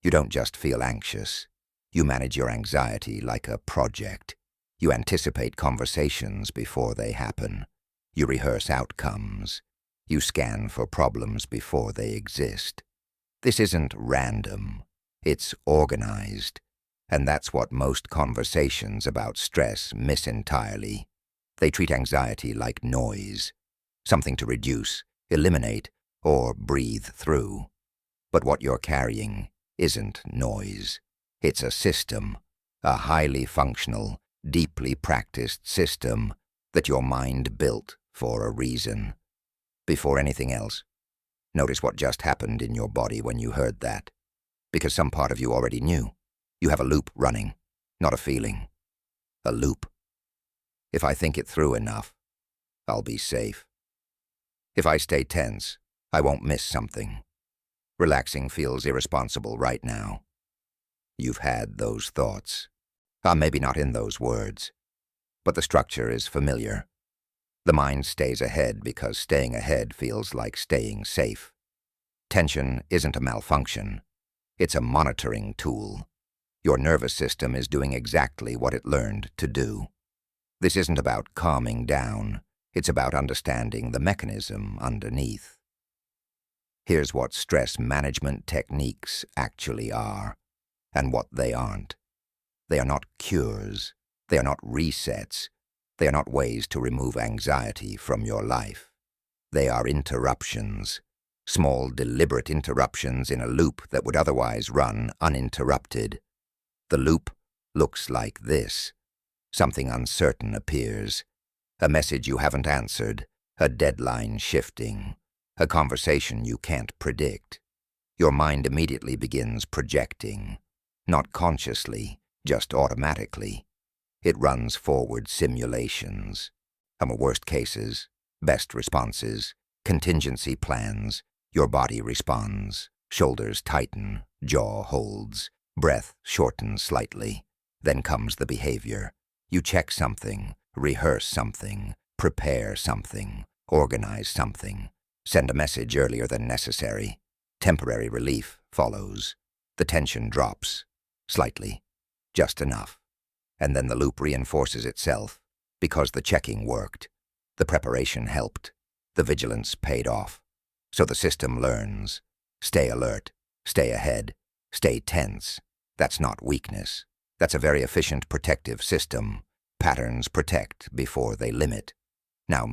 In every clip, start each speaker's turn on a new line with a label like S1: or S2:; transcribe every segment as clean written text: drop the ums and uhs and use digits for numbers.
S1: You don't just feel anxious. You manage your anxiety like a project. You anticipate conversations before they happen. You rehearse outcomes. You scan for problems before they exist. This isn't random. It's organized. And that's what most conversations about stress miss entirely. They treat anxiety like noise, something to reduce, eliminate, or breathe through. But what you're carrying isn't noise. It's a system, a highly functional, deeply practiced system that your mind built for a reason. Before anything else, notice what just happened in your body when you heard that. Because some part of you already knew. You have a loop running, not a feeling. A loop. If I think it through enough, I'll be safe. If I stay tense, I won't miss something. Relaxing feels irresponsible right now. You've had those thoughts. Maybe not in those words, but the structure is familiar. The mind stays ahead because staying ahead feels like staying safe. Tension isn't a malfunction. It's a monitoring tool. Your nervous system is doing exactly what it learned to do. This isn't about calming down. It's about understanding the mechanism underneath. Here's what stress management techniques actually are, and what they aren't. They are not cures. They are not resets. They are not ways to remove anxiety from your life. They are interruptions, small, deliberate interruptions in a loop that would otherwise run uninterrupted. The loop looks like this. Something uncertain appears. A message you haven't answered, a deadline shifting, a conversation you can't predict. Your mind immediately begins projecting, not consciously, just automatically. It runs forward simulations. Worst cases, best responses, contingency plans. Your body responds. Shoulders tighten, jaw holds, breath shortens slightly. Then comes the behavior. You check something, rehearse something, prepare something, organize something, send a message earlier than necessary. Temporary relief follows. The tension drops, slightly, just enough. And then the loop reinforces itself, because the checking worked, the preparation helped, the vigilance paid off. So the system learns. Stay alert, stay ahead, stay tense. That's not weakness. That's a very efficient protective system. Patterns protect before they limit. Now,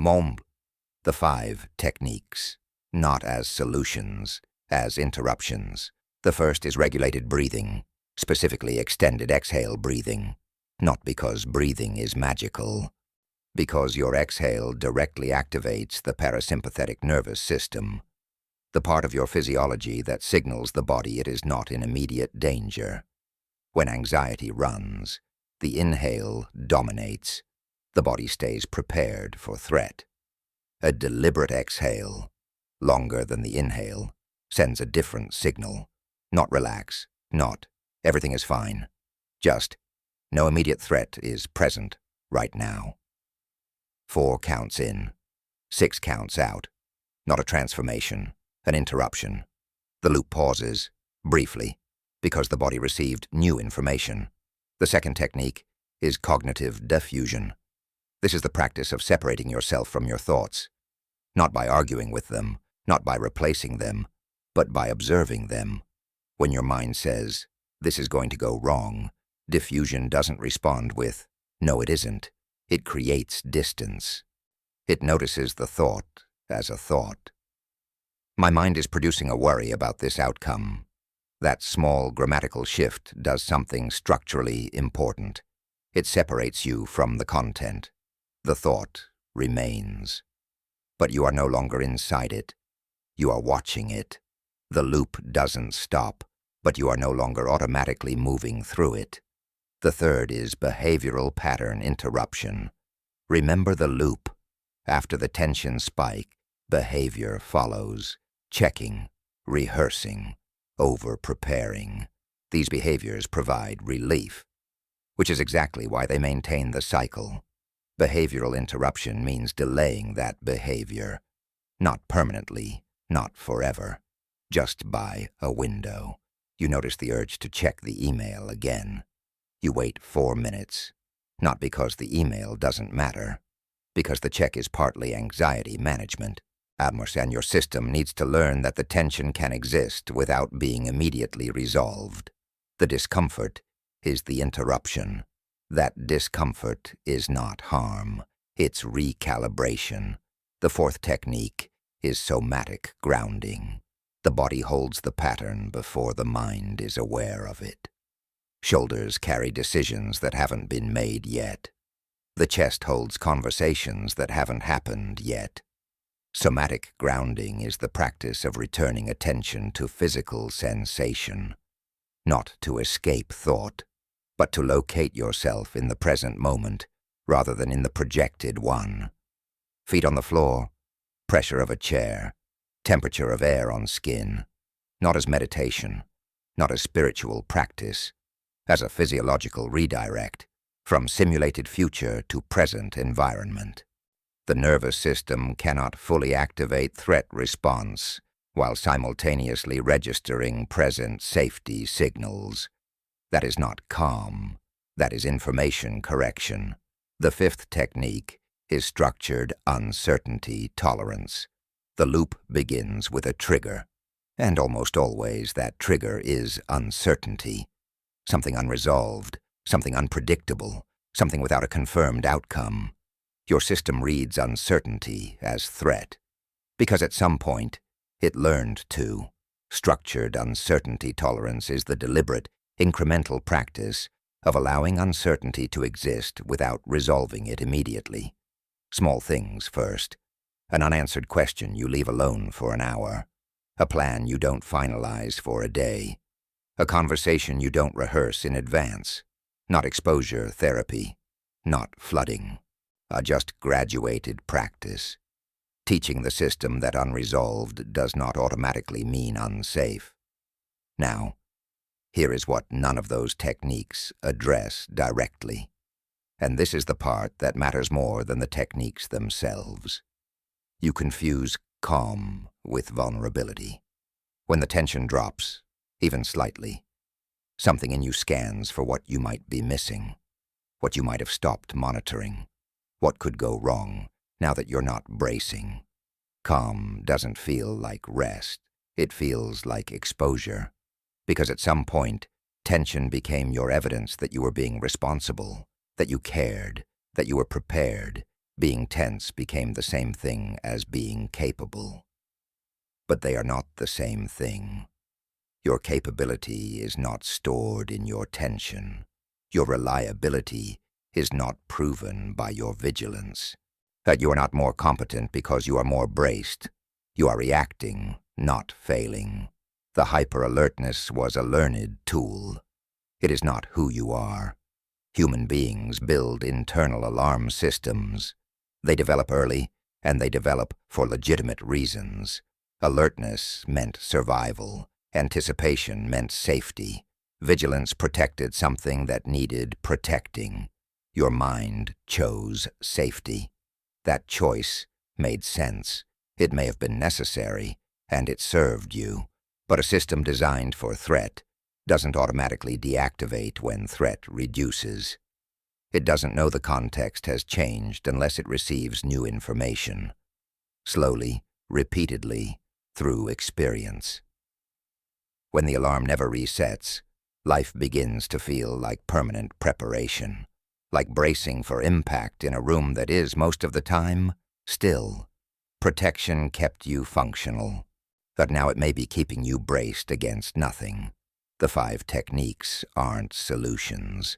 S1: the 5 techniques, not as solutions, as interruptions. The first is regulated breathing, specifically extended exhale breathing. Not because breathing is magical, because your exhale directly activates the parasympathetic nervous system, the part of your physiology that signals the body it is not in immediate danger. When anxiety runs, the inhale dominates. The body stays prepared for threat. A deliberate exhale, longer than the inhale, sends a different signal. Not relax, not everything is fine. Just no immediate threat is present right now. 4 counts in, 6 counts out. Not a transformation, an interruption. The loop pauses, briefly, because the body received new information. The second technique is cognitive diffusion. This is the practice of separating yourself from your thoughts, not by arguing with them, not by replacing them, but by observing them. When your mind says, "This is going to go wrong," diffusion doesn't respond with, "No, it isn't." It creates distance. It notices the thought as a thought. My mind is producing a worry about this outcome. That small grammatical shift does something structurally important. It separates you from the content. The thought remains. But you are no longer inside it. You are watching it. The loop doesn't stop, but you are no longer automatically moving through it. The third is behavioral pattern interruption. Remember the loop. After the tension spike, behavior follows. Checking, rehearsing, over-preparing. These behaviors provide relief, which is exactly why they maintain the cycle. Behavioral interruption means delaying that behavior. Not permanently, not forever. Just by a window. You notice the urge to check the email again. You wait 4 minutes, not because the email doesn't matter, because the check is partly anxiety management. And your system needs to learn that the tension can exist without being immediately resolved. The discomfort is the interruption. That discomfort is not harm, it's recalibration. The fourth technique is somatic grounding. The body holds the pattern before the mind is aware of it. Shoulders carry decisions that haven't been made yet. The chest holds conversations that haven't happened yet. Somatic grounding is the practice of returning attention to physical sensation, not to escape thought, but to locate yourself in the present moment rather than in the projected one. Feet on the floor, pressure of a chair, temperature of air on skin, not as meditation, not as spiritual practice, as a physiological redirect from simulated future to present environment. The nervous system cannot fully activate threat response while simultaneously registering present safety signals. That is not calm. That is information correction. The fifth technique is structured uncertainty tolerance. The loop begins with a trigger, and almost always that trigger is uncertainty. Something unresolved, something unpredictable, something without a confirmed outcome. Your system reads uncertainty as threat, because at some point it learned to. Structured uncertainty tolerance is the deliberate, incremental practice of allowing uncertainty to exist without resolving it immediately. Small things first. An unanswered question you leave alone for an hour. A plan you don't finalize for a day. A conversation you don't rehearse in advance. Not exposure therapy. Not flooding. A just graduated practice. Teaching the system that unresolved does not automatically mean unsafe. Now, here is what none of those techniques address directly. And this is the part that matters more than the techniques themselves. You confuse calm with vulnerability. When the tension drops, even slightly, something in you scans for what you might be missing, what you might have stopped monitoring, what could go wrong now that you're not bracing. Calm doesn't feel like rest. It feels like exposure. Because at some point, tension became your evidence that you were being responsible, that you cared, that you were prepared. Being tense became the same thing as being capable. But they are not the same thing. Your capability is not stored in your tension. Your reliability is not proven by your vigilance. That you are not more competent because you are more braced. You are reacting, not failing. The hyper-alertness was a learned tool. It is not who you are. Human beings build internal alarm systems. They develop early, and they develop for legitimate reasons. Alertness meant survival. Anticipation meant safety. Vigilance protected something that needed protecting. Your mind chose safety. That choice made sense. It may have been necessary, and it served you. But a system designed for threat doesn't automatically deactivate when threat reduces. It doesn't know the context has changed unless it receives new information. Slowly, repeatedly, through experience. When the alarm never resets, life begins to feel like permanent preparation, like bracing for impact in a room that is, most of the time, still. Protection kept you functional, but now it may be keeping you braced against nothing. The 5 techniques aren't solutions.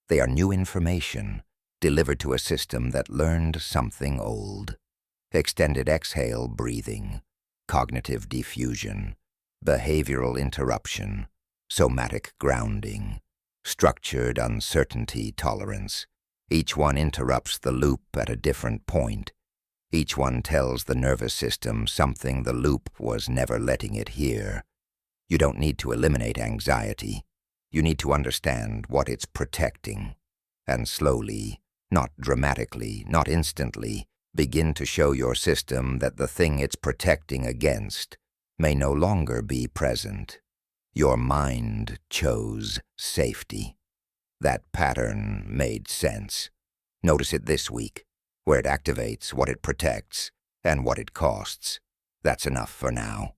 S1: They are new information delivered to a system that learned something old. Extended exhale breathing, cognitive diffusion, behavioral interruption, somatic grounding, structured uncertainty tolerance. Each one interrupts the loop at a different point. Each one tells the nervous system something the loop was never letting it hear. You don't need to eliminate anxiety. You need to understand what it's protecting. And slowly, not dramatically, not instantly, begin to show your system that the thing it's protecting against may no longer be present. Your mind chose safety. That pattern made sense. Notice it this week, where it activates what it protects and what it costs. That's enough for now.